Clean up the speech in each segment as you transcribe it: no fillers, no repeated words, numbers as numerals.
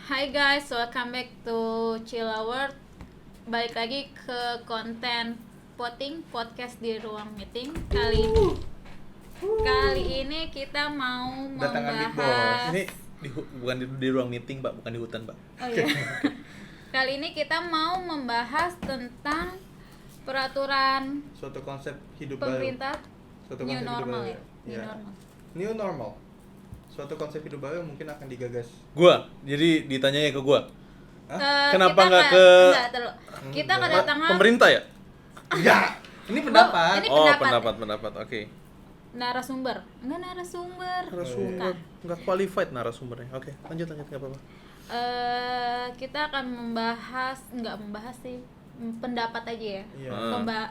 Hai guys, welcome back to Chilla World. Balik lagi ke konten voting podcast di ruang meeting. Kali ini kita mau Datangan Big Boss. membahas. Ini bukan di ruang meeting, Pak, bukan di hutan, Pak. Oh iya. Kali ini kita mau membahas tentang peraturan Suatu konsep hidup pemerintah baru. Suatu new konsep hidup normal baru. ya. New Ya. normal. New normal. Suatu konsep hidup baru yang mungkin akan digagas. Gua, jadi ditanyanya ke gua. Kenapa Kita nggak ke- enggak, kita kedatangan Pemerintah ya? Ya, ini pendapat. ini Oh, pendapat. pendapat. Oke. narasumber. Enggak narasumber. Narasumber nggak qualified narasumbernya. Oke, lanjut nggak apa-apa. Kita akan nggak membahas sih, pendapat aja ya. Iya.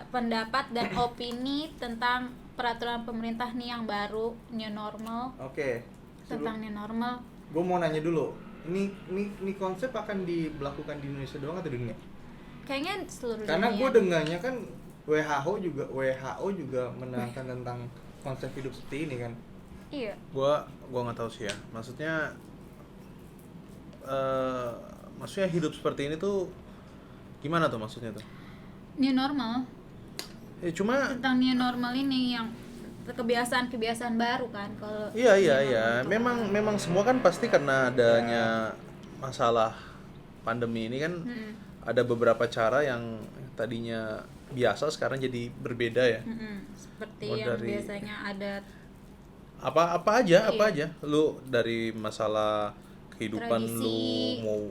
Pendapat dan opini tentang peraturan pemerintah nih yang baru new normal, Oke. tentang new normal. Gue mau nanya dulu. Ini konsep akan diberlakukan di Indonesia doang atau di dunia? Kayaknya seluruh Karena dunia. gue dengarnya kan WHO juga menerangkan tentang konsep hidup seperti ini kan. Iya. Gua nggak tahu sih ya. Maksudnya hidup seperti ini tuh gimana tuh maksudnya tuh? New normal, Ya cuma tentang new normal ini yang kebiasaan baru kan kalau iya. new normal itu. Memang semua kan pasti karena adanya masalah pandemi ini kan ada beberapa cara yang tadinya biasa sekarang jadi berbeda ya. Seperti Oh, yang dari- biasanya ada Apa aja Iya. lu dari masalah kehidupan Tradisi. lu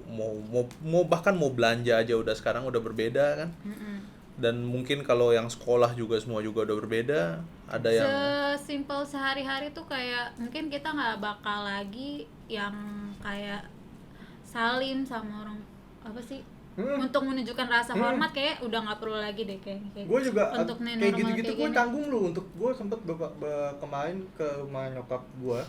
mau bahkan mau belanja aja udah sekarang udah berbeda kan. Dan mungkin kalau yang sekolah juga semua juga udah berbeda. Ada yang sesimpel sehari-hari tuh kayak mungkin kita nggak bakal lagi yang kayak salim sama orang apa sih untuk menunjukkan rasa hormat, kayak udah nggak perlu lagi deh kayak Gue juga untuk new kayak normal gitu-gitu kayak gue gini. tanggung lu. Untuk gue sempet kemarin ke rumah nyokap gue,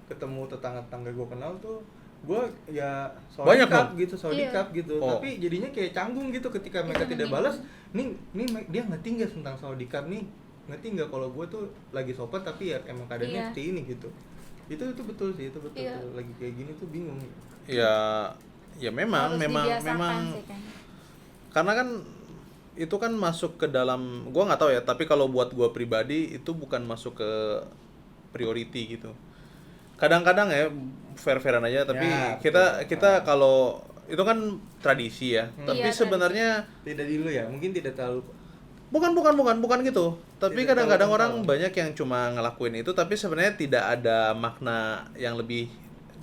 ketemu tetangga gue kenal tuh, gue ya Banyak saudikap dong? gitu, saudikap Iya. gitu. Oh. Tapi jadinya kayak canggung gitu ketika mereka Itu tidak mending. balas. Nih dia ngerti nggak tentang saudikap nih? Ngerti nggak kalau gue tuh lagi sopan tapi ya emang keadaannya Iya. seperti ini gitu. Itu betul sih, itu betul. Iya. Tuh. Lagi kayak gini tuh bingung. ya memang Harus memang dibiasakan sih kayaknya. karena kan itu kan masuk ke dalam gua nggak tahu ya, tapi kalau buat gua pribadi itu bukan masuk ke priority gitu. Kadang-kadang ya fair-fairan aja, tapi Ya, kita kalau itu kan tradisi ya. Tapi Iya, sebenarnya Tidak dulu ya, mungkin tidak terlalu. bukan gitu. Tapi Tidak kadang-kadang terlalu orang kental. banyak yang cuma ngelakuin itu tapi sebenarnya tidak ada makna yang lebih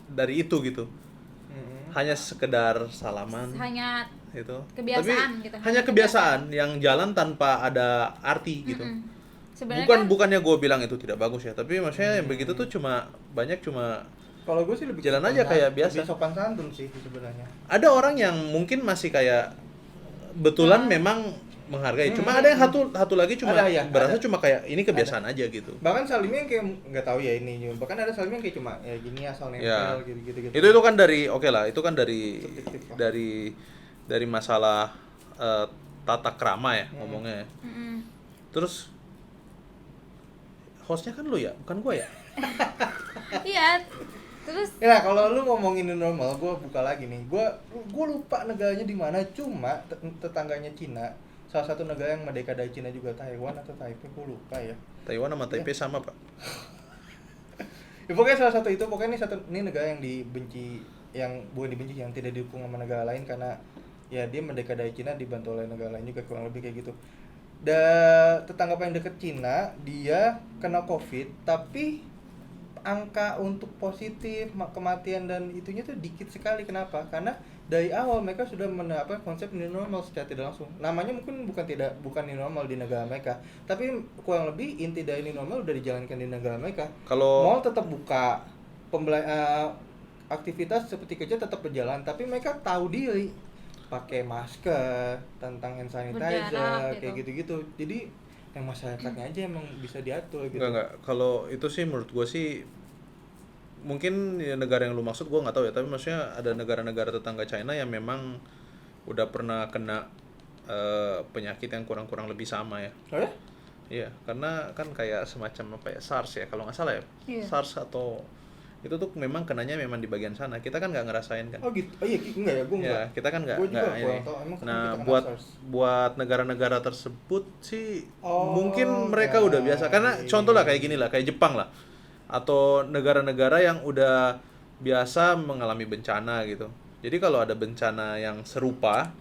dari itu gitu. Hanya sekedar salaman Hanya itu. kebiasaan Tapi gitu, hanya kebiasaan yang jalan tanpa ada arti gitu. sebenarnya kan Bukannya gue bilang itu tidak bagus ya, tapi maksudnya yang begitu tuh cuma Kalau gue sih lebih Jalan sopan aja kayak biasa. Lebih sopan santun sih sebenarnya. ada orang yang mungkin masih kayak betulan memang menghargai. Cuma ada yang satu lagi cuma Ada, ya, berasa ada. cuma kayak ini kebiasaan aja gitu. Bahkan salimnya yang kayak nggak tahu ya ini, bahkan ada salimnya yang kayak cuma ya gini asal nempel Ya. gitu. Itu kan dari oke lah, itu kan dari Subjektif lah. dari masalah tata krama ya ngomongnya. Terus hostnya kan lu ya, bukan gua ya? iya. Terus Ya kalau lu ngomongin new normal, gue buka lagi nih. Gue lupa negaranya di mana. Cuma tetangganya Cina, salah satu negara yang merdeka dari Cina juga, Taiwan atau Taipei, gue lupa ya. Taiwan sama Taipei sama, Pak. Ya pokoknya salah satu itu, pokoknya ini negara yang dibenci, yang bukan dibenci, yang tidak didukung sama negara lain karena ya dia merdeka dari Cina dibantu oleh negara lain juga, kurang lebih kayak gitu. Tetangga paling deket Cina, dia kena COVID, tapi angka untuk positif, kematian dan itunya tuh dikit sekali. Kenapa? Karena dari awal mereka sudah menerapkan konsep new normal secara tidak langsung. Namanya mungkin bukan new normal di negara mereka, tapi kurang lebih inti dari new normal udah dijalankan di negara mereka. Kalau Mall tetap buka, aktivitas seperti kerja tetap berjalan, tapi mereka tahu diri, pakai masker, tentang hand sanitizer, Berjarak, kayak gitu. gitu-gitu. Jadi yang masyarakatnya aja emang bisa diatur gitu. enggak. Kalau itu sih menurut gua sih mungkin ya negara yang lu maksud gua nggak tahu ya, tapi maksudnya ada negara-negara tetangga China yang memang udah pernah kena penyakit yang kurang-kurang lebih sama ya. Oh ya? Iya, karena kan kayak semacam apa ya, SARS ya kalau nggak salah ya. Iya. SARS atau itu tuh memang kenanya memang di bagian sana. Kita kan nggak ngerasain kan. Oh gitu. Oh iya, enggak ya, gua enggak. Ya, kita kan nggak Gua juga ini. kurang tahu. Emang kan Nah, kita kena buat SARS. buat negara-negara tersebut sih Oh, mungkin mereka ya, udah biasa. Karena iya. contoh lah kayak gini lah, kayak Jepang lah, atau negara-negara yang udah biasa mengalami bencana gitu. Jadi kalau ada bencana yang serupa,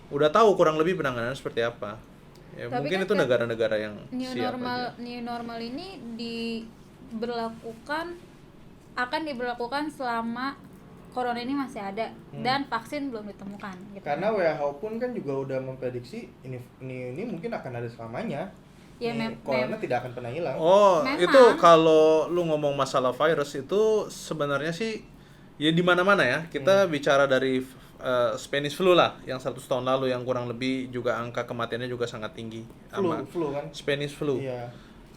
udah tahu kurang lebih penanganannya seperti apa. Ya, Tapi mungkin kan itu kayak negara-negara yang new siap aja. normal ini akan diberlakukan selama corona ini masih ada dan vaksin belum ditemukan gitu. Karena WHO pun kan juga udah memprediksi ini mungkin akan ada selamanya. Ya, Corona tidak akan pernah hilang. Oh, Memang. itu kalau lu ngomong masalah virus itu sebenarnya sih ya di mana-mana ya. Kita bicara dari Spanish flu lah yang 100 tahun lalu yang kurang lebih juga angka kematiannya juga sangat tinggi. Flu kan. Spanish flu. Iya.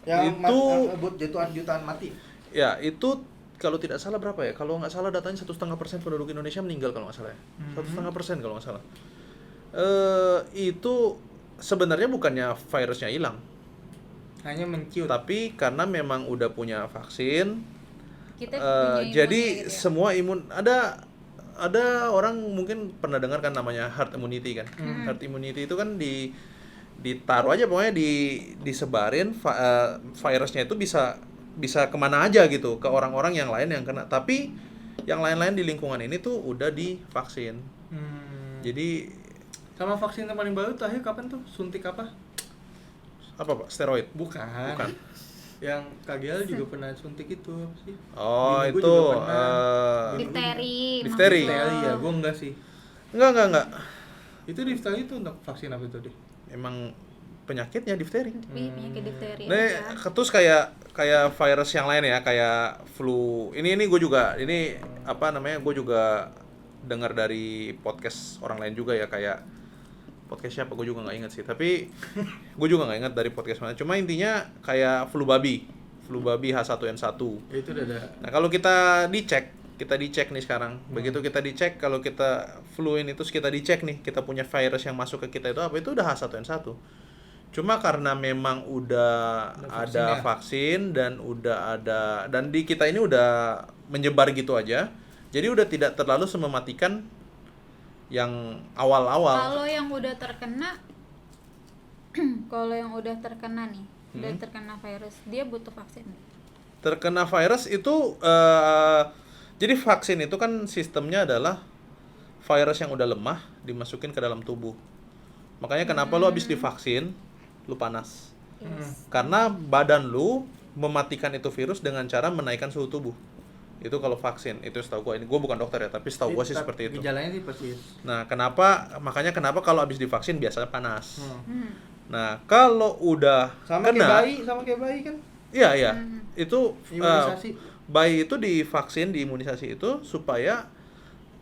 Yang Itu- buat jutaan mati. Ya, itu kalau tidak salah berapa ya? Kalau nggak salah datanya 1,5% penduduk Indonesia meninggal kalau nggak salah ya. 1,5% kalau nggak salah. Itu sebenarnya bukannya virusnya hilang, Hanya menciut. tapi karena memang udah punya vaksin. Kita punya imunnya Jadi gitu ya. semua imun ada orang mungkin pernah dengar kan namanya herd immunity kan. Herd immunity itu kan ditaruh aja pokoknya disebarin virusnya itu bisa kemana aja gitu ke orang-orang yang lain yang kena. Tapi yang lain-lain di lingkungan ini tuh udah divaksin. Jadi Sama vaksin yang paling baru terakhir kapan tuh? Suntik apa? apa Pak? Steroid? Bukan. Bukan. Yang KGL juga pernah suntik itu apa sih? Oh, Bini gua itu juga pernah. difteri. difteri. maksudnya. Difteri ya, gua enggak sih. Enggak. Itu difteri itu untuk vaksin apa itu deh? Emang penyakitnya difteri. Tapi penyakit difteri Nih, aja. terus kayak virus yang lain ya, kayak flu. Ini gue juga, ini apa namanya? Gue juga dengar dari podcast orang lain juga ya, kayak podcast siapa gue juga nggak inget sih. Tapi gue juga nggak inget dari podcast mana. Cuma intinya kayak flu babi H1N1. Ya, itu udah ada. Nah, kalau kita dicek nih sekarang. Begitu kita dicek, kalau kita flu ini terus kita dicek nih, kita punya virus yang masuk ke kita itu apa? Itu udah H1N1. Cuma karena memang udah ada vaksin dan dan di kita ini udah menyebar gitu aja. Jadi udah tidak terlalu semematikan yang awal-awal. Kalau yang udah terkena kalau yang udah terkena nih, udah terkena virus, dia butuh vaksin nggak? Terkena virus itu jadi vaksin itu kan sistemnya adalah virus yang udah lemah dimasukin ke dalam tubuh. Makanya kenapa lu habis divaksin lu panas. Yes. Karena badan lu mematikan itu virus dengan cara menaikkan suhu tubuh. Itu kalau vaksin, itu setahu gua. Ini gua bukan dokter ya, tapi setahu gua sih seperti itu. Gejalanya sih persis. Nah, makanya kenapa kalau habis divaksin biasanya panas. Hmm. Nah, kalau udah Sama kena, kayak bayi kan? iya. Itu Imunisasi. bayi itu divaksin, diimunisasi itu supaya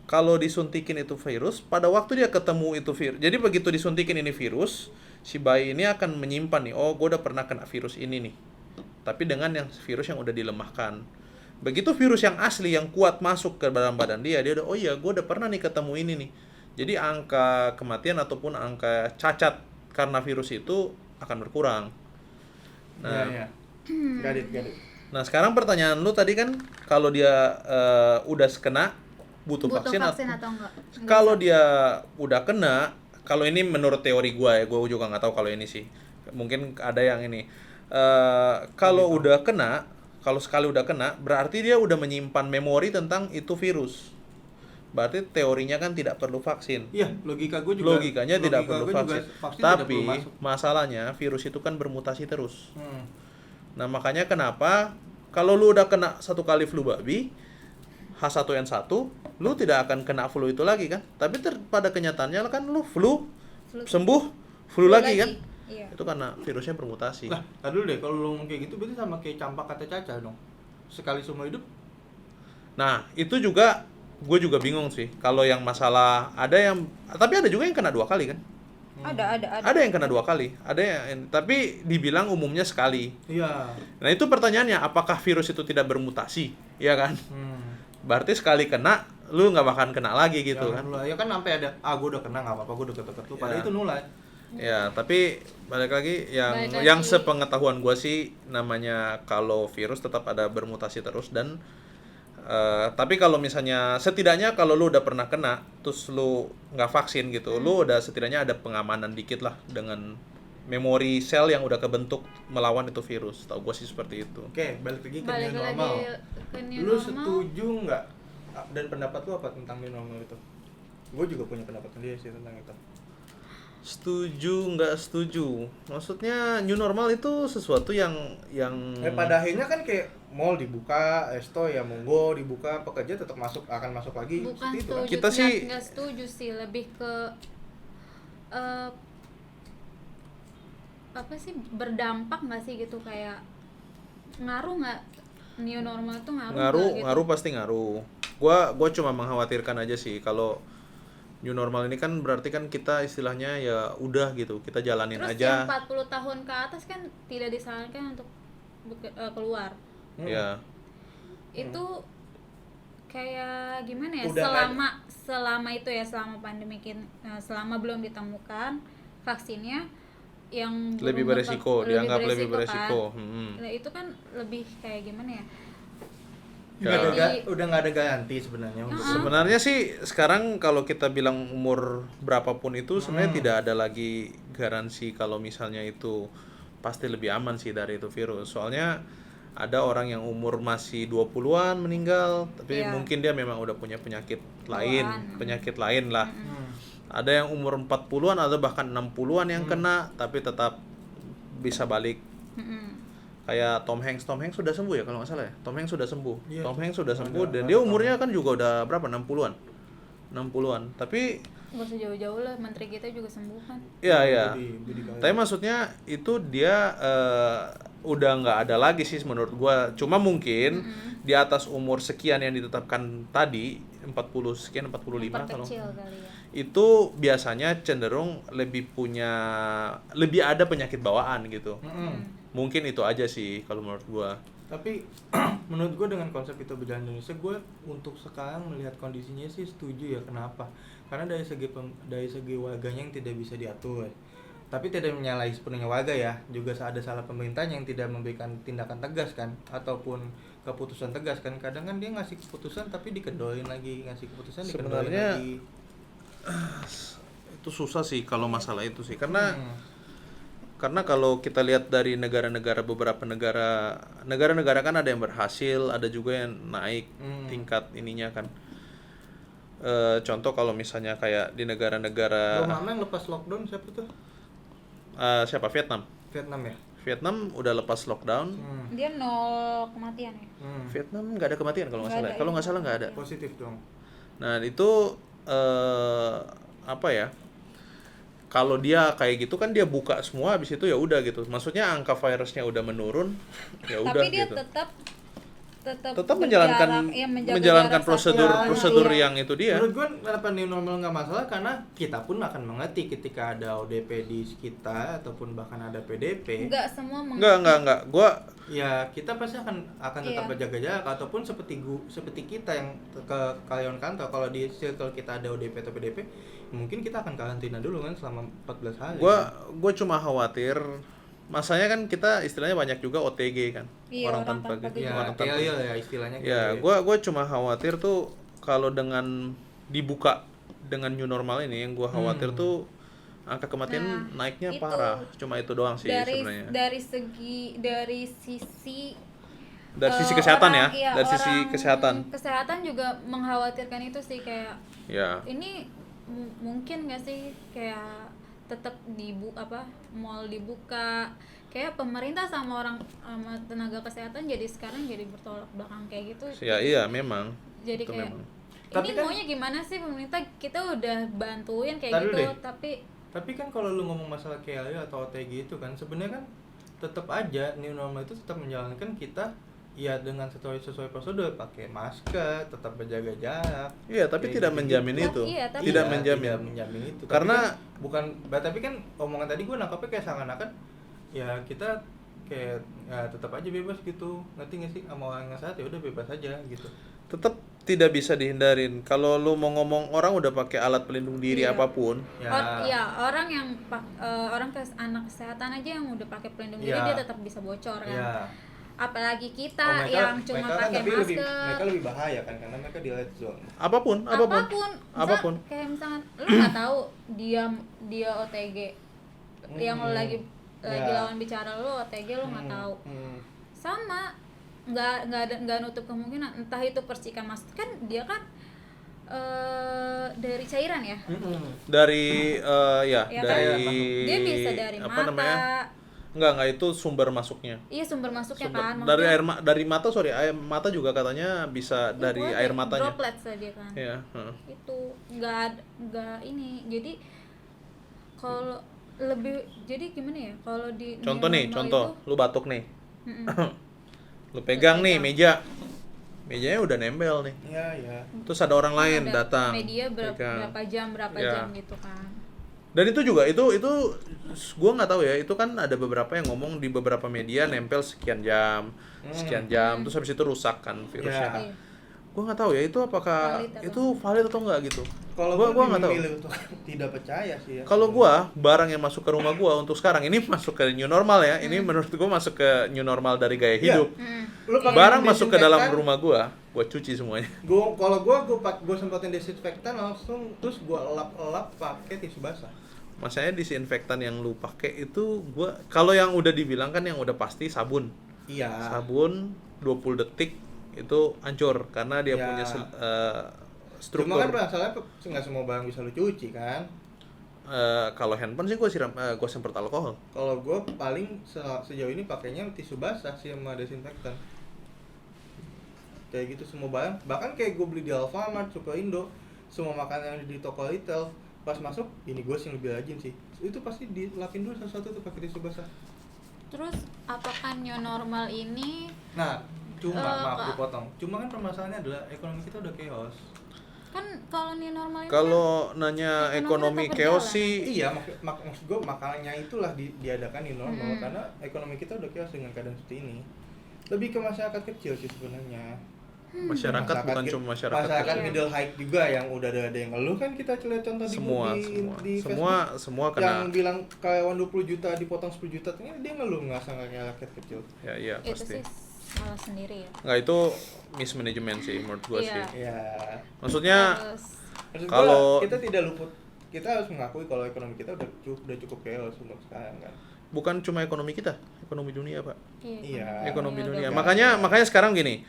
kalau disuntikin itu virus, pada waktu dia ketemu itu virus. Jadi begitu disuntikin ini virus, si bayi ini akan menyimpan nih, oh gue udah pernah kena virus ini nih. Tapi dengan yang virus yang udah dilemahkan. Begitu virus yang asli, yang kuat masuk ke dalam badan dia udah, oh iya gue udah pernah nih ketemu ini nih. Jadi angka kematian ataupun angka cacat karena virus itu akan berkurang. Nah, Iya. Got it. nah sekarang pertanyaan lu tadi kan, kalau dia udah kena, butuh vaksin atau enggak? kalau dia udah kena, kalau ini menurut teori gua ya, gua juga nggak tahu kalau ini sih, mungkin ada yang ini kalau udah kena, kalau sekali udah kena berarti dia udah menyimpan memori tentang itu virus, berarti teorinya kan tidak perlu vaksin. Iya, logikanya tidak perlu juga vaksin, vaksin tidak perlu tapi masuk. masalahnya virus itu kan bermutasi terus. Hmm. Nah, makanya kenapa kalau lu udah kena satu kali flu babi H1N1, lu tidak akan kena flu itu lagi kan? Tapi pada kenyataannya kan lu flu sembuh, flu lagi kan? Iya. Itu karena virusnya bermutasi. Lah, tar dulu deh, kalau lu ngomong kayak gitu berarti sama kayak campak kata Caca dong. Sekali seumur hidup. Nah, itu juga gue juga bingung sih. Kalau yang masalah tapi ada juga yang kena 2 kali kan? Ada. Ada yang kena 2 kali, ada yang tapi dibilang umumnya sekali. Iya. Nah, itu pertanyaannya, apakah virus itu tidak bermutasi? Iya kan? Berarti sekali kena, lu nggak bakalan kena lagi gitu kan? Nulai. Ya kan sampai ada, gue udah kena nggak apa-apa, gue udah deket-deket lu. Padahal Ya. itu nulai. Ya, tapi balik lagi yang sepengetahuan gua sih, namanya kalau virus tetap ada bermutasi terus dan Tapi kalau misalnya setidaknya kalau lu udah pernah kena terus lu nggak vaksin gitu, lu udah setidaknya ada pengamanan dikit lah dengan memori sel yang udah kebentuk melawan itu virus. Tahu gue sih seperti itu. Oke, balik lagi ke Balik new lagi normal. ke new Lu normal. setuju nggak? Dan pendapat lu apa tentang new normal itu? Gue juga punya pendapat sendiri sih tentang itu. Setuju nggak setuju? Maksudnya new normal itu sesuatu yang Pada akhirnya kan kayak mall dibuka, resto ya monggo dibuka, pekerja tetap akan masuk lagi. Bukan Seperti itu kan? setuju, Kita sih- nggak setuju sih, lebih ke apa sih, berdampak nggak sih gitu, kayak ngaruh nggak new normal tuh, ngaruh nggak gitu? ngaruh pasti ngaruh. Gua cuma mengkhawatirkan aja sih kalau new normal ini kan berarti kan kita istilahnya ya udah gitu, kita jalanin Terus aja. yang 40 tahun ke atas kan tidak disarankan untuk keluar. Ya. Itu kayak gimana ya, Udah selama itu ya, selama pandemi selama belum ditemukan vaksinnya yang Lebih beresiko, dianggap lebih beresiko. Kan? Nah, itu kan lebih kayak gimana ya? Udah nggak ada garansi sebenarnya. Sebenarnya sih sekarang kalau kita bilang umur berapapun itu sebenarnya tidak ada lagi garansi kalau misalnya itu pasti lebih aman sih dari itu virus. Soalnya ada orang yang umur masih 20-an meninggal, tapi Iya. mungkin dia memang udah punya penyakit Bawaan. lain lah. Ada yang umur 40-an atau bahkan 60-an yang kena tapi tetap bisa balik. Kayak Tom Hanks sudah sembuh ya kalau nggak salah ya. Tom Hanks sudah sembuh. Iya. Tom Hanks sudah sembuh dan dia umurnya kan juga udah berapa? 60-an. Tapi Gak usah jauh-jauh lah, menteri kita juga sembuh kan. iya. Budi Karya. Tapi maksudnya itu dia udah nggak ada lagi sih menurut gua. Cuma mungkin di atas umur sekian yang ditetapkan tadi 40 sekian 45 kalau Perkecil kali ya. itu biasanya cenderung lebih ada penyakit bawaan gitu. Mungkin itu aja sih kalau menurut gua. Tapi menurut gue dengan konsep itu berjalan di Indonesia, gue untuk sekarang melihat kondisinya sih setuju ya. Kenapa? Karena dari segi warganya yang tidak bisa diatur. Tapi tidak menyalahi sepenuhnya warga ya. Juga ada salah pemerintah yang tidak memberikan tindakan tegas kan, ataupun keputusan tegas kan. Kadang kan dia ngasih keputusan tapi dikendorin lagi, ngasih keputusan dikendorin Sebenarnya lagi. Itu susah sih kalau masalah itu sih karena kalau kita lihat dari beberapa negara kan ada yang berhasil, ada juga yang naik tingkat ininya kan. Contoh kalau misalnya kayak di negara-negara Belum lama yang lepas lockdown siapa tuh? siapa? Vietnam Ya. Vietnam udah lepas lockdown. Dia 0 kematian ya. Vietnam nggak ada kematian kalau nggak salah. Kalau nggak salah nggak ada. Positif dong. Nah itu apa ya? Kalau dia kayak gitu kan dia buka semua, habis itu ya udah gitu. Maksudnya angka virusnya udah menurun, ya udah Tapi dia gitu. tetap menjalankan jarak prosedur satu. prosedur Iya. yang itu dia. Menurut gue kenapa new normal nggak masalah, karena kita pun akan mengerti ketika ada ODP di kita ataupun bahkan ada PDP. Enggak semua Enggak. Gua Ya kita pasti akan tetap Iya. berjaga jarak, ataupun seperti kita yang ke karyawan kantor, kalau di circle kita ada ODP atau PDP, mungkin kita akan karantina dulu kan selama 14 hari. gua cuma khawatir masanya kan kita istilahnya banyak juga OTG kan. Iya, orang tanpa ya gejala. carrier ya istilahnya. Ya, carrier. gua cuma khawatir tuh kalau dengan dibuka dengan new normal ini yang gua khawatir tuh angka kematian naiknya itu. parah. Cuma itu doang sih sebenarnya. dari sisi Kesehatan ya, iya, dari sisi orang kesehatan. juga mengkhawatirkan itu sih, kayak Ya. ini mungkin nggak sih kayak tetap mall dibuka, kayak pemerintah sama tenaga kesehatan jadi sekarang jadi bertolak belakang kayak gitu. Ya iya memang. Jadi Itu kayak memang. Tapi ini kan- maunya gimana sih pemerintah, kita udah bantuin kayak Taruh gitu deh. tapi kan kalau lu ngomong masalah carrier atau OTG itu kan sebenarnya kan tetap aja new normal itu tetap menjalankan kita ya dengan sesuai prosedur, pakai masker, tetap berjaga jarak. Iya, tapi Kayak tidak gitu-gitu. menjamin itu. Iya, tapi- Tidak Iya, menjamin. tidak menjamin itu. Tapi Karena tapi kan omongan tadi gue nangkapnya kayak seakan-akan ya kita kayak ya tetap aja bebas gitu, ngerti nggak sih, sama orang yang sehat ya udah bebas aja gitu. tetap tidak bisa dihindarin. Kalau lu mau ngomong orang udah pakai alat pelindung diri Iya. apapun, orang yang anak kesehatan aja yang udah pakai pelindung diri Iya. dia tetap bisa bocor kan. Ya apalagi Oh, kita mereka, yang cuma mereka kan pakai tapi masker. mereka lebih bahaya kan karena mereka di red zone. Apapun. Apapun. Kayak misalkan lu nggak tahu dia OTG, yang lu lagi Ya. lawan bicara lu OTG, lu nggak tahu. Sama, nggak nutup kemungkinan entah itu percikan mas, kan dia kan dari cairan ya. Dari Ya kan? dari Dia bisa dari apa mata. namanya? Enggak, itu sumber masuknya. Iya, sumber masuknya Sumber, kan. dari Maksudnya dari mata, air mata juga katanya bisa dari buat air matanya. droplets dia kan. Iya, heeh. Itu nggak ini. Jadi kalau lebih, jadi gimana ya? Kalau di Contoh new nih, normal lu batuk nih. Mm-mm. Lu pegang nih mejanya udah nempel nih. Iya. Terus ada orang lain ada datang. media pegang. berapa Ya. jam gitu kan. Dan itu juga itu gua nggak tahu ya, itu kan ada beberapa yang ngomong di beberapa media nempel sekian jam, terus habis itu rusak kan virusnya. Ya. Iya. Gua nggak tahu ya itu apakah Valid atau itu valid atau enggak gitu. Kalau gua nggak tahu. memilih untuk tidak percaya sih ya. Kalau gua barang yang masuk ke rumah gua untuk sekarang ini masuk ke new normal ya. Ini menurut gua masuk ke new normal dari gaya Iya. hidup. Lu pakai Barang masuk ke dalam desinfektan, rumah gua cuci semuanya. Kalau gua semprotin desinfektan langsung terus gua elap-elap pakai tisu basah. Masanya disinfektan yang lu pakai itu gua kalau yang udah dibilang kan yang udah pasti sabun. Iya. Sabun 20 detik itu hancur karena dia Ya. punya Cuma struktur. kan masalahnya nggak semua barang bisa lu cuci kan. Kalau handphone sih gua semprot alkohol. Kalau gua paling sejauh ini pakainya tisu basah sih sama desinfektan. Kayak gitu semua barang. Bahkan kayak gua beli di Alfamart, Superindo, semua makanan yang di toko retail pas masuk ini gue sih lebih rajin sih. Itu pasti dilapin dulu satu-satu tuh pakai tisu basah. Terus apakah new normal ini Nah, maaf Kak. dipotong. Cuma kan permasalahannya adalah ekonomi kita udah chaos. kan kalau new normal ini Kalau nanya Ekonomi ekonomi tetap chaos berjalan. sih Iya, maksud gue makanya itulah diadakan di normal karena ekonomi kita udah chaos dengan keadaan seperti ini. Lebih ke masyarakat kecil sih sebenarnya. masyarakat bukan cuma masyarakat masyarakat Iya. middle height juga yang udah ada yang ngeluh kan kita lihat contoh semua di semua Facebook, yang kena bilang karyawan 20 juta dipotong 10 juta ini dia ngeluh nggak sama kayak rakyat kecil. ya iya itu pasti sih salah sendiri ya. nggak itu mismanagement sih menurut gua Iya. sih Ya, maksudnya Terus maksud Kalau- gua, kita tidak luput, kita harus mengakui kalau ekonomi kita udah cukup chaos untuk sekarang kan. bukan cuma ekonomi kita, ekonomi dunia pak, Iya. ekonomi udah dunia. berubah. Makanya sekarang gini,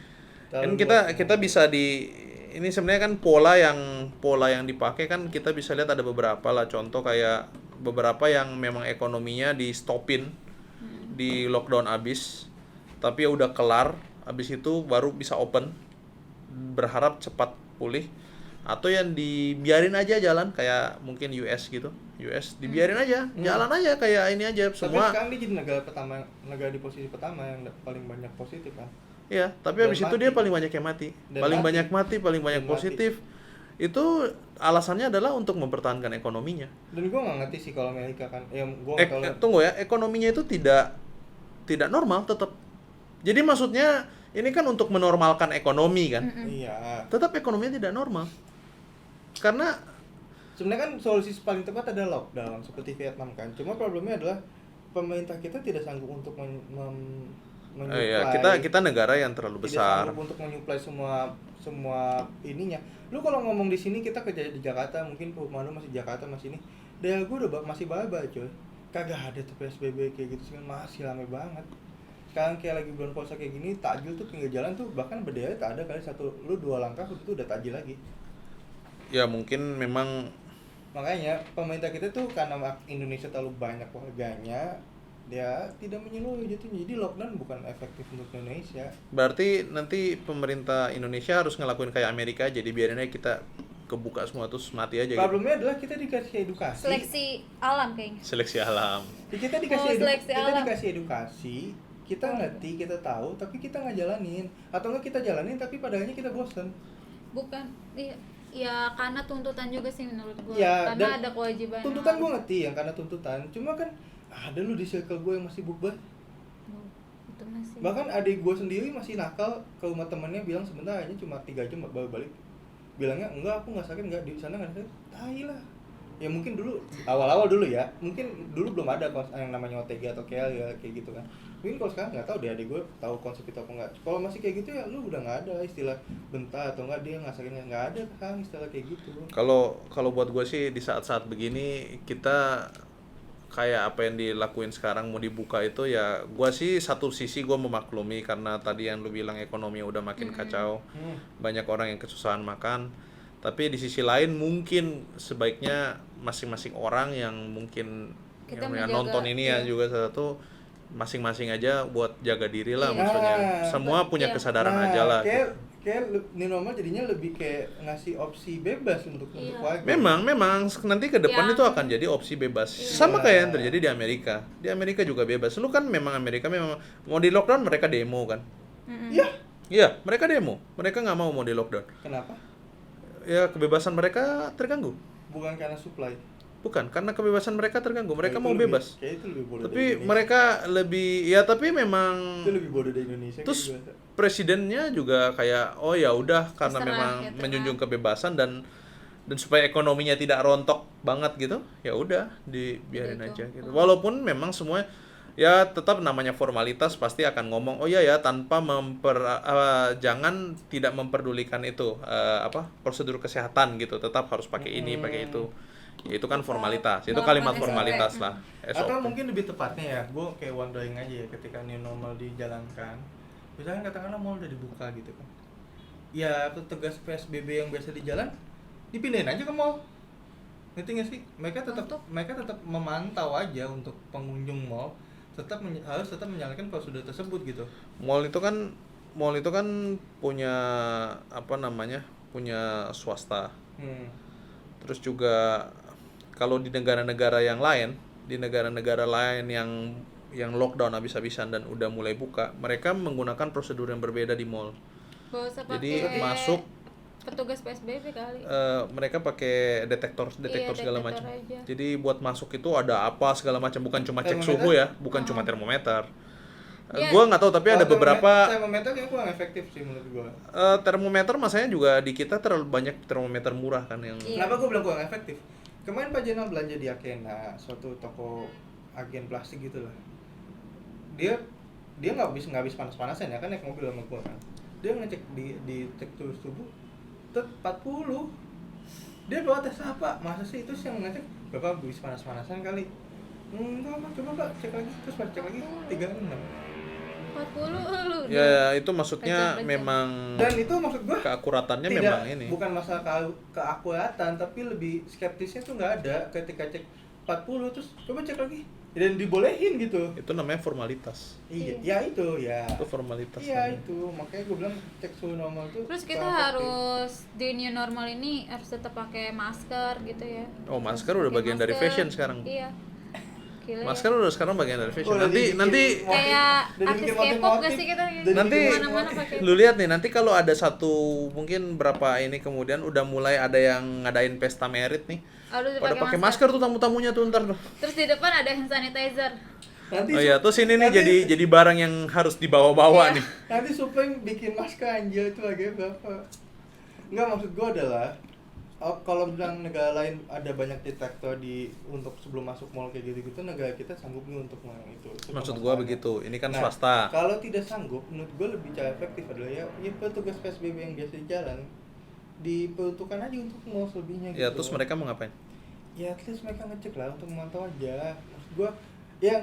kan kita bisa ini sebenarnya kan pola yang dipakai kan kita bisa lihat ada beberapa lah contoh kayak beberapa yang memang ekonominya di stopin, di lockdown abis, tapi ya udah kelar, abis itu baru bisa open, berharap cepat pulih, atau yang dibiarin aja jalan kayak mungkin US gitu. US dibiarin aja, jalan aja kayak ini aja Tapi semua. sekarang dia jadi negara di posisi pertama yang paling banyak positif kan. Iya, tapi Dan habis itu mati. dia paling banyak yang mati. Dan Paling mati. banyak mati, paling banyak Dan positif. Itu alasannya adalah untuk mempertahankan ekonominya. Dan gue nggak ngerti sih kalau Amerika kan, ya gue nggak tahu lah. Tunggu ya, ekonominya itu tidak normal tetap. Jadi maksudnya ini kan untuk menormalkan ekonomi kan. Iya. Tetap ekonominya tidak normal. Karena Sebenarnya kan solusi paling tepat adalah lockdown seperti Vietnam kan. Cuma problemnya adalah pemerintah kita tidak sanggup untuk menyuplai. kita negara yang terlalu Tidak besar. sanggup untuk menyuplai semua ininya. Lu kalau ngomong di sini kita kerja di Jakarta, mungkin perumahan lu masih Jakarta masih ini. Daerah gue udah masih baba coy. Kagak ada tuh PSBB kayak gitu sih, masih rame banget. Sekarang kayak lagi bulan puasa kayak gini, takjil tuh pinggir jalan tuh bahkan berderet tak ada kali lu 2 langkah itu udah takjil lagi. Ya mungkin memang Makanya pemerintah kita tuh karena Indonesia terlalu banyak warganya, dia tidak menyeluruh jatuhnya. Jadi lockdown bukan efektif untuk Indonesia. berarti nanti pemerintah Indonesia harus ngelakuin kayak Amerika, jadi biarin aja kita kebuka semua terus mati aja gitu. Problemnya adalah kita dikasih edukasi. seleksi alam kayaknya. Seleksi alam. Ya, kita dikasih seleksi kita alam. dikasih edukasi, kita ngerti, kita tahu, tapi kita nggak jalanin. Atau nggak kita jalanin tapi pada akhirnya kita bosan. Bukan ya karena tuntutan juga sih menurut gua. Ya, Karena dan ada kewajiban. Tuntutan gue ngerti yang karena tuntutan. Cuma kan ada lu di circle gue yang masih bukber. Itu masih. Bahkan adik gue sendiri masih nakal ke rumah temennya bilang sebentar aja cuma 3 jam baru balik. Bilangnya enggak, aku nggak sakit, nggak di sana nggak sakit. Tai lah. ya mungkin dulu awal-awal dulu ya, mungkin dulu belum ada yang namanya OTG atau KL ya kayak gitu kan. Mungkin kalau sekarang nggak tahu deh, adik gue tahu konsep itu apa enggak. Kalau masih kayak gitu ya lu udah nggak ada istilah bentar atau enggak dia ngasakin, nggak ada kan istilah kayak gitu. Kalau buat gue sih di saat-saat begini kita kayak apa yang dilakuin sekarang mau dibuka itu ya, gue sih satu sisi gue memaklumi karena tadi yang lu bilang ekonomi udah makin kacau, banyak orang yang kesusahan makan. Tapi di sisi lain mungkin sebaiknya masing-masing orang yang mungkin Kita yang menjaga, nonton ini ya iya. juga satu masing-masing aja buat jaga diri lah, Iya. maksudnya semua punya Iya. kesadaran aja lah. Kayak new normal jadinya lebih kayak ngasih opsi bebas untuk Iya. warga. Memang nanti ke depan Yang- itu akan jadi opsi bebas. Sama kayak yang terjadi di Amerika. Di Amerika juga bebas. Lu kan memang Amerika memang mau di lockdown, mereka demo kan. Iya. Iya, mereka demo. Mereka nggak mau di lockdown. Kenapa? Ya kebebasan mereka terganggu. Bukan karena supply. Bukan, karena kebebasan mereka terganggu. Mereka Kayak mau itu lebih- bebas. Kayak itu lebih bodoh. Tapi dari Indonesia. mereka lebih ya tapi memang Itu lebih bodoh dari Indonesia. terus kayak gue. presidennya juga kayak oh ya udah karena Terserah, memang gitu kan. menjunjung kebebasan dan supaya ekonominya tidak rontok banget gitu, ya udah dibiarin Gitu. aja gitu. Walaupun memang semua ya tetap namanya formalitas pasti akan ngomong oh iya ya tanpa jangan tidak memperdulikan itu prosedur kesehatan gitu, tetap harus pakai ini pakai itu. Ya, itu kan formalitas, itu Walaupun kalimat SOP. formalitas lah. Atau SOP. mungkin lebih tepatnya ya, gue kayak wondering aja ya ketika new normal dijalankan. Misalkan katakanlah mall udah dibuka gitu kan. Ya petugas PSBB yang biasa di jalan dipindahin aja ke mall. Ngerti nggak sih? Mereka tetap memantau aja untuk pengunjung mall, harus tetap menjalankan prosedur tersebut gitu. Mall itu kan punya punya swasta. Terus juga kalau di negara-negara lain yang lockdown habis-habisan dan udah mulai buka, mereka menggunakan prosedur yang berbeda di mall. Gak usah Jadi pakai masuk petugas PSBB kali. mereka pakai detektor Iya, segala detektor macam. aja. Jadi buat masuk itu ada apa segala macam, bukan cuma cek Termometer? suhu ya, bukan cuma termometer. Iya. Gua nggak tahu tapi ada beberapa termometer kayaknya kurang efektif sih menurut gue. termometer masanya juga di kita terlalu banyak termometer murah kan yang Iya. Kenapa gue bilang kurang efektif? Kemarin Pak Jenal belanja di Akena, suatu toko agen plastik gitu lah. Dia nggak habis panas-panasan ya kan, naik mobil sama gue kan. Dia ngecek di cek suhu tubuh 40. Dia bawa tes apa? Masa sih itu sih yang ngecek Bapak habis panas-panasan kali. Enggak, Pak, coba Pak cek lagi. Terus Pak cek lagi 36. 40 lu. ya itu maksudnya Pecah-pecah. memang Dan itu maksud gue keakuratannya memang ini. bukan masalah keakuratan, tapi lebih skeptisnya tuh nggak ada ketika cek 40 terus coba cek lagi dan dibolehin gitu. Itu namanya formalitas. Iya, ya itu ya. Itu formalitas. Iya namanya. itu, makanya gue bilang cek suhu normal tuh. Terus kita kurang efektif. harus di new normal ini harus tetap pakai masker gitu ya. Oh, masker Harus udah pakai bagian dari masker. fashion sekarang. Iya. Gila Masker ya. udah sekarang bagian dari fashion. Oh, Nanti Kayak Dari artis bikin K-pop motif-motif. gak sih kita? Dari nanti bikin Kemana-mana motif. pakai. lu lihat nih, nanti kalau ada satu mungkin berapa ini kemudian udah mulai ada yang ngadain pesta merit nih. Harus Pada pakai masker tuh tamu-tamunya tuh ntar tuh. Terus di depan ada hand sanitizer. Nanti Oh iya, terus ini nih jadi barang yang harus dibawa-bawa Iya. nih. nanti Supeng bikin masker anjir itu lagi berapa? Enggak, maksud gue adalah kalau bilang negara lain ada banyak detektor untuk sebelum masuk mall kayak gitu-gitu, negara kita sanggup nih untuk itu. Itu Maksud gua permasalahannya. begitu. Ini kan Nah, swasta. Kalau tidak sanggup, menurut gue lebih cara efektif adalah ya petugas PSBB yang biasa di jalan diperuntukkan aja untuk mall selebihnya gitu. Ya, terus mereka mau ngapain? Ya at least mereka ngecek lah untuk memantau aja. Maksud gue yang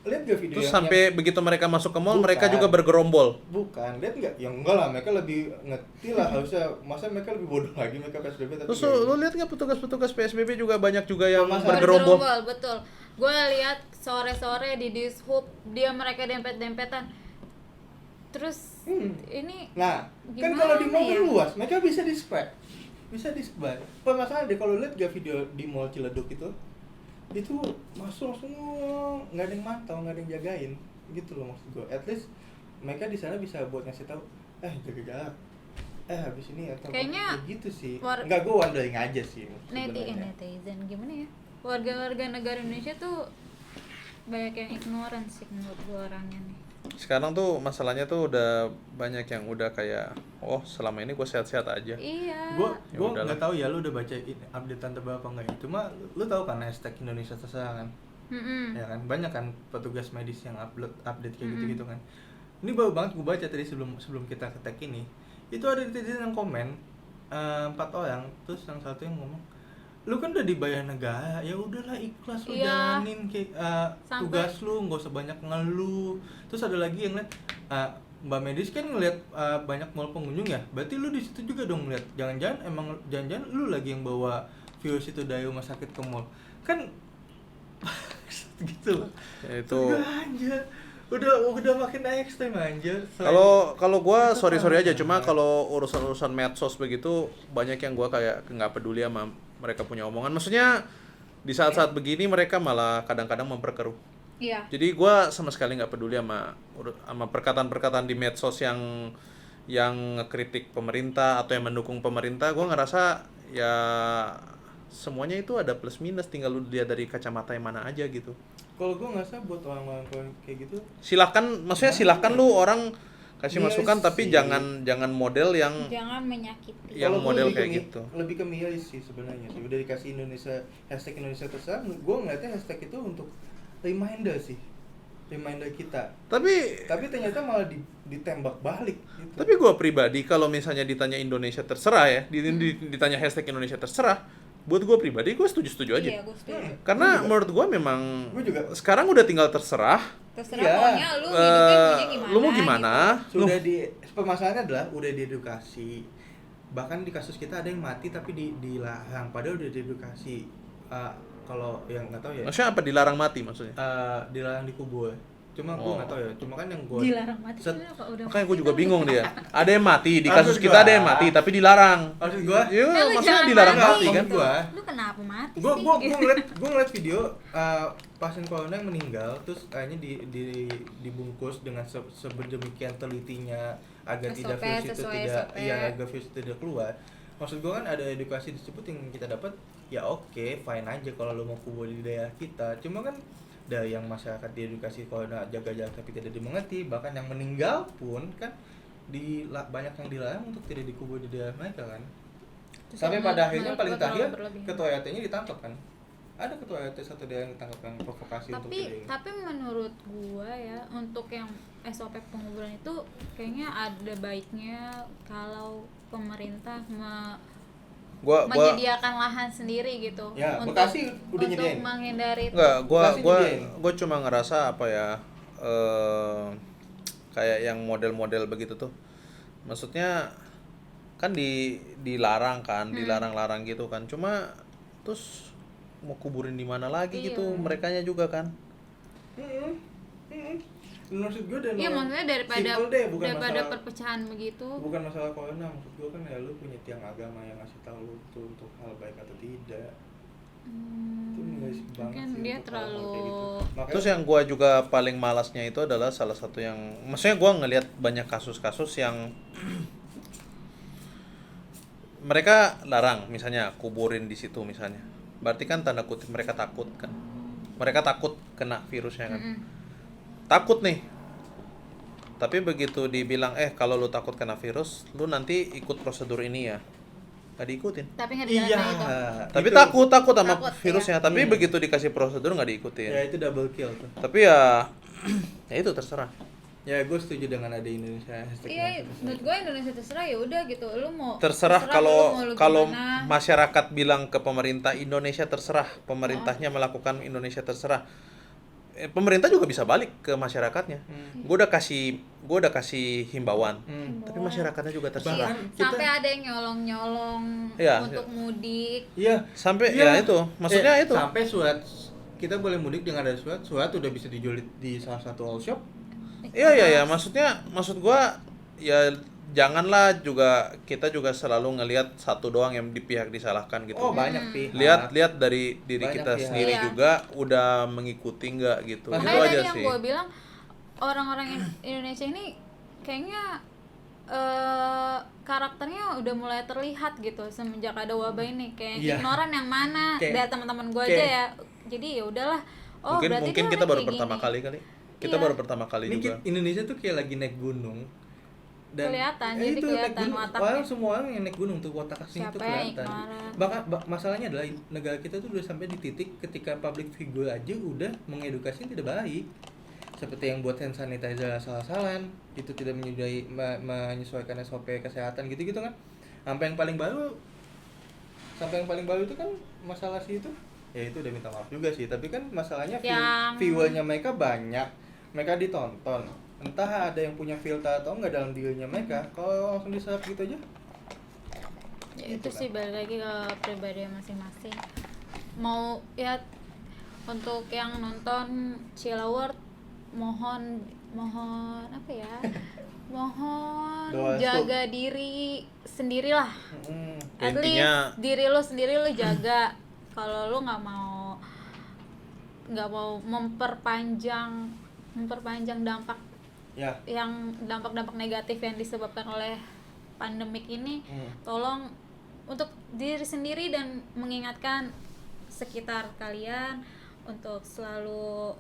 lihat gak video Terus yang- sampai begitu mereka masuk ke mall, Bukan. mereka juga bergerombol. Bukan, lihat nggak? Ya enggak lah, mereka lebih ngerti lah harusnya. Masa mereka lebih bodoh lagi mereka PSBB tapi Terus nggak lu gitu. lihat nggak petugas-petugas PSBB juga banyak juga yang Masa- bergerombol. Betul. Gue lihat sore-sore di Dishub mereka dempet-dempetan. Terus ini Nah, kan Gimana kalau di mall kan ya? luas, mereka bisa di-spread. Bisa di-sebar. Permasalahan deh kalau lihat gak video di mall Ciledug itu masuk langsung nggak ada yang mantau, nggak ada yang jagain gitu loh maksud gue. At least mereka di sana bisa buat ngasih tahu jaga jarak. Habis ini atau Kayaknya gitu sih. war- Enggak, gue wondering aja sih sebenarnya. netizen gimana ya? Warga-warga negara Indonesia tuh banyak yang ignorance sih menurut gue orangnya nih. Sekarang tuh masalahnya tuh udah banyak yang udah kayak, oh selama ini gue sehat-sehat aja. Iya. Gue Ya udahlah. nggak tahu ya lu udah baca updatean terbaru apa enggak ya. Cuma lu tahu kan hashtag Indonesia terserah kan? Mm-mm. Ya kan banyak kan petugas medis yang update kayak gitu-gitu kan. Ini baru banget gue baca tadi sebelum kita ke tag ini. Itu ada netizen yang komen 4 orang, terus yang satu yang ngomong, lu kan udah dibayar negara, ya udahlah ikhlas lu Iya. jalanin Sampai- tugas lu, nggak usah banyak ngeluh. Terus ada lagi yang lihat Mbak Medis kan ngeliat banyak mall pengunjung ya, berarti lu di situ juga dong ngeliat. Jangan-jangan lu lagi yang bawa virus itu dari rumah sakit ke mall kan. Gitu loh. Ya, itu Anjir, udah makin ekstrem anjir. kalau gua Itu sorry aja, parah. cuma kalau urusan medsos begitu banyak yang gua kayak nggak peduli sama mereka punya omongan. Maksudnya di saat-saat begini mereka malah kadang-kadang memperkeruh. Iya. Jadi gua sama sekali nggak peduli sama perkataan-perkataan di medsos yang ngekritik pemerintah atau yang mendukung pemerintah. Gua ngerasa ya semuanya itu ada plus minus, tinggal lu lihat dari kacamata yang mana aja gitu. Kalau gue nggak salah buat orang-orang kayak gitu, Silahkan lu orang kasih Iya masukan, tapi sih. jangan model yang Jangan menyakiti. yang kalau gua model lebih kayak ke gitu. lebih ke milih sih sebenarnya sih. Udah dikasih hashtag Indonesia terserah, gue ngeliatnya hashtag itu untuk reminder sih, reminder kita. Tapi Ternyata malah ditembak balik gitu. tapi gua pribadi kalau misalnya ditanya Indonesia terserah ya, ditanya hashtag Indonesia terserah, buat gua pribadi gua setuju aja. Iya, gue setuju. Karena menurut gua memang Gua juga. sekarang udah tinggal terserah. Terserah Iya. pokoknya lu hidupnya maunya gimana. Lu mau gimana? Sudah permasalahannya adalah udah diedukasi. Bahkan di kasus kita ada yang mati tapi dilarang, padahal udah diedukasi. Kalau yang nggak tahu ya, Maksudnya apa dilarang mati maksudnya? dilarang dikubur. Cuma gue Oh. nggak tahu ya. Cuma kan yang gue Dilarang mati Set- sebenarnya kok udah. Makanya gue juga bingung dia. Ada yang mati di kasus Maksud kita, gua- ada yang mati tapi dilarang. Maksud gua, Iya, Eh, lu maksudnya jangan dilarang mati mati kan? Maksud gua, Lu kenapa mati gue sih? ngeliat video pasien corona yang meninggal, terus kayaknya dibungkus dengan sedemikian telitinya agar tidak SOP, virus itu sesuai tidak SOP. agar virus itu tidak keluar. Maksud gue kan ada edukasi tersebut yang kita dapat, ya oke, fine aja kalau lo mau kubur di daerah kita. Cuma kan dari yang masyarakat diedukasi corona jaga jarak tapi tidak dimengerti, bahkan yang meninggal pun kan banyak yang dilarang untuk tidak dikubur di daerah mereka kan. Terus Sampai yang pada akhirnya menurut paling gua terlalu terakhir berlebihan. ketua RT-nya ditangkap kan. Ada ketua RT satu daerah yang ditangkap kan, provokasi untuk tidak. Tapi menurut gua ya untuk yang SOP penguburan itu kayaknya ada baiknya kalau pemerintah Gua menyediakan lahan sendiri gitu. Ya, Bekasi udah untuk nyediain. menghindari itu. Enggak, Bekasi nyediain. gua cuma ngerasa apa ya, kayak yang model-model begitu tuh. Maksudnya kan dilarang kan, dilarang-larang gitu kan. Cuma terus mau kuburin di mana lagi Iya. gitu merekanya juga kan. Maksud gue dan Iya, maksudnya daripada simple deh, bukan masalah perpecahan begitu. bukan masalah corona. Maksud gue kan ya lu punya tiang agama yang ngasih tahu lu itu untuk hal baik atau tidak. Itu miris banget Mungkin sih dia untuk hal-hal terlalu kayak gitu. Makanya, Terus yang gua juga paling malasnya itu adalah salah satu yang, maksudnya gua ngelihat banyak kasus-kasus yang mereka larang, misalnya kuburin di situ misalnya. Berarti kan tanda kutip mereka takut kan. Mereka takut kena virusnya kan. Takut nih. Tapi begitu dibilang kalau lu takut kena virus, lu nanti ikut prosedur ini ya. Nggak diikutin. Tapi nggak iya. dijalanin itu. Tapi Itu- takut sama Takut, virusnya, ya. tapi begitu dikasih prosedur nggak diikutin. Ya itu double kill tuh. Tapi ya ya itu terserah. Ya gue setuju dengan ada Indonesia hashtag Iya, Indonesia. menurut gue Indonesia terserah ya udah gitu. Lu mau Terserah lu kalau mau lu kalau gimana. masyarakat bilang ke pemerintah Indonesia terserah, pemerintahnya melakukan Indonesia terserah. Pemerintah juga bisa balik ke masyarakatnya. Gue udah kasih himbauan. Tapi masyarakatnya juga terserah. Bahkan kita- Sampai ada yang nyolong-nyolong Iya. untuk mudik. Iya. Sampai Iya. ya itu, maksudnya itu. Sampai surat kita boleh mudik dengan ada surat udah bisa dijual di salah satu all shop. Iya, maksud gua ya janganlah juga kita juga selalu ngelihat satu doang yang di pihak disalahkan gitu. Oh, banyak pihak. Lihat dari diri Banyak kita pihak. sendiri Iya. juga udah mengikuti nggak gitu. Makanya Itu Makanya aja tadi yang sih. gue bilang orang-orang Indonesia ini kayaknya karakternya udah mulai terlihat gitu semenjak ada wabah ini. Kayak Iya. ignoran yang mana Kayak- dari teman-teman gue aja ya. Jadi ya udahlah. Oh, berarti mungkin dia kita orang baru kayak pertama gini. kali kali. Kita Iya. baru pertama kali Ini juga. Indonesia tuh kayak lagi naik gunung. Kelihatan, jadi itu naik kelihatan gunung. wataknya. Orang semua orang yang naik gunung tuh watak aslinya Siapa tuh yang kelihatan. ignoran? Bahkan masalahnya adalah negara kita tuh udah sampai di titik ketika public figure aja udah mengedukasi yang tidak baik. Seperti yang buat hand sanitizer asal-asalan, itu tidak menyesuaikan SOP kesehatan gitu-gitu kan. Sampai yang paling baru itu kan masalah sih itu. Ya itu udah minta maaf juga sih, tapi kan masalahnya viewernya mereka banyak, mereka ditonton. Entah ada yang punya filter atau enggak dalam dirinya mereka, kalau langsung diserap gitu aja. Ya itu Gitu kan. sih balik lagi ke pribadi masing-masing. Mau ya untuk yang nonton Sheila Award, mohon apa ya? Mohon Doa jaga diri sendirilah. At Intinya- least diri lu sendiri lu jaga. Kalau lu nggak mau memperpanjang dampak Ya. yang dampak-dampak negatif yang disebabkan oleh pandemik ini, tolong untuk diri sendiri dan mengingatkan sekitar kalian untuk selalu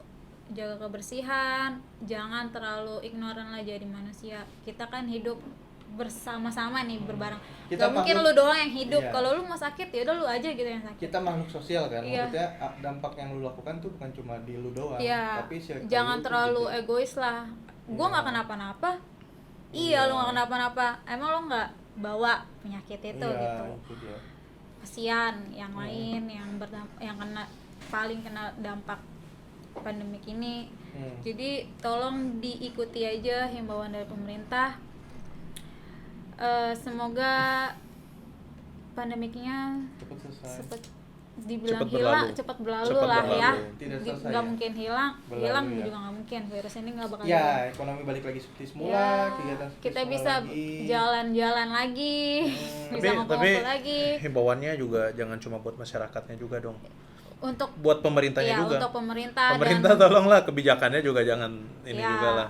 jaga kebersihan, jangan terlalu ignoran lah jadi manusia. Kita kan hidup bersama-sama nih, berbareng. Kita Gak mungkin makhluk- lu doang yang hidup. Iya. Kalau lu mau sakit ya udah lu aja gitu yang sakit. Kita makhluk sosial kan, Iya. maksudnya dampak yang lu lakukan tuh bukan cuma di lu doang, Iya, tapi circle jangan lu tuh terlalu gitu. egois lah. Gue Iya. nggak kenapa-napa. Iya, Iya. lu nggak kenapa-napa. Emang lu nggak bawa penyakit itu Iya, gitu. itu dia. Kasian yang lain yang paling kena dampak pandemik ini. Jadi tolong diikuti aja himbauan dari pemerintah. Semoga pandemiknya Cepat selesai. dibilang Cepat hilang, berlalu. cepat berlalu Cepat lah berlalu. ya. Tidak selesai Nggak ya. mungkin hilang Berlalu ya. juga nggak mungkin. Virus ini nggak bakal Ya, hilang. ekonomi balik lagi seperti semula, Ya, kegiatan seperti kita semula bisa lagi. jalan-jalan lagi, bisa Tapi ngobrol lagi. himbauannya juga jangan cuma buat masyarakatnya juga dong. Untuk Buat pemerintahnya ya, juga. untuk pemerintah Pemerintah tolonglah kebijakannya juga jangan ini Ya. juga lah.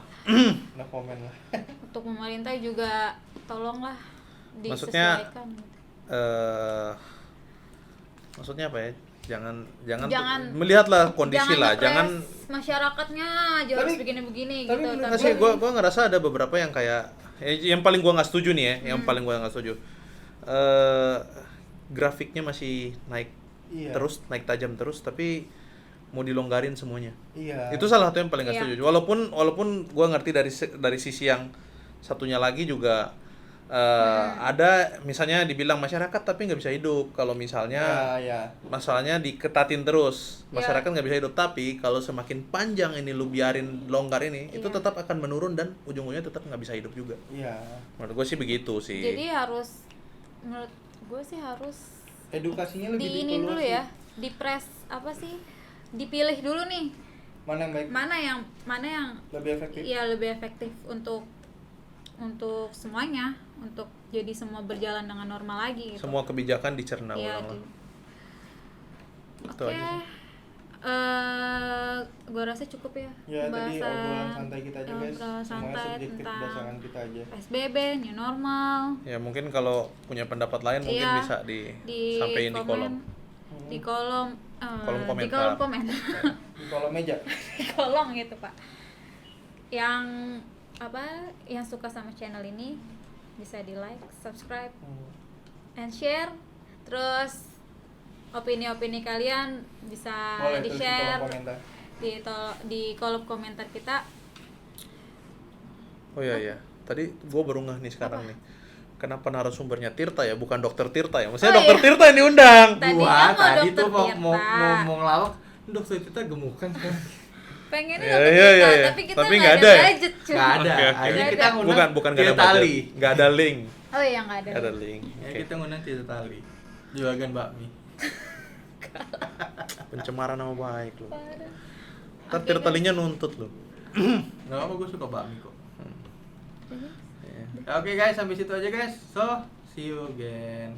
No comment lah. untuk pemerintah juga tolonglah Maksudnya, disesuaikan. Maksudnya apa ya? Jangan Jangan- melihatlah kondisi lah, ngepres jangan. masyarakatnya aja harus Tapi- begini-begini tapi gitu. menurut Nggak sih, gua ngerasa ada beberapa yang kayak yang paling gua nggak setuju nih ya, yang paling gua nggak setuju. Grafiknya masih naik Iya. terus, naik tajam terus, tapi mau dilonggarin semuanya. Iya. Itu salah satu yang paling nggak Iya. setuju. Walaupun gua ngerti dari sisi yang satunya lagi juga ada misalnya dibilang masyarakat tapi nggak bisa hidup kalau misalnya ya. masalahnya diketatin terus, Ya. masyarakat nggak bisa hidup. Tapi kalau semakin panjang ini lu biarin longgar ini, itu Iya. tetap akan menurun dan ujung-ujungnya tetap nggak bisa hidup juga. Iya. Menurut gue sih begitu sih. Jadi menurut gue sih harus Edukasinya lebih di ini dikeluar dulu sih. ya, dipres apa sih, dipilih dulu nih Mana yang baik, mana yang lebih efektif. iya lebih efektif untuk semuanya, untuk jadi semua berjalan dengan normal lagi gitu. Semua kebijakan dicerna Iya, ulang lah. Itu Oke, aja sih. gue rasa cukup ya Ya tadi pembahasan obrolan santai kita aja guys. obrolan Semuanya santai subjektif tentang berdasarkan kita aja. PSBB, new normal. Ya mungkin kalau punya pendapat lain mungkin Iya, bisa disampaikan di kolom. di kolom Kolom komentar. di kolom komentar Di kolom meja. di kolom gitu pak. Yang yang suka sama channel ini bisa di like, subscribe, and share. Terus opini-opini kalian bisa Boleh di tulis di share kolom komentar. di kolom komentar kita. Oh iya, tadi gue baru ngeh nih sekarang nih. Kenapa narasumbernya Tirta ya, bukan Dokter Tirta ya? Maksudnya Oh, Dokter iya. Tirta yang diundang. Tadinya Gua mau tadi Dokter tuh mau Tirta. ngelawak, dokter kita gemukan kan. Pengennya Iya, Dokter iya, Tirta, iya. tapi kita Tapi nggak nggak ada ada ya? budget cuy. Nggak ada. Oke, oke. Akhirnya Nggak kita ada. ngundang Bukan nggak ada Tirta budget. Ali. Nggak ada link. Oh iya nggak ada. Nggak ada link. Ya Oke. kita ngundang Tirta Ali. Juragan bakmi. Pencemaran nama baik lu. Parah. Ntar Oke, Tirta guys. Linya nuntut lu. Nggak apa, gue suka bakmi kok. Ya. Oke guys, sampai situ aja guys. So, see you again.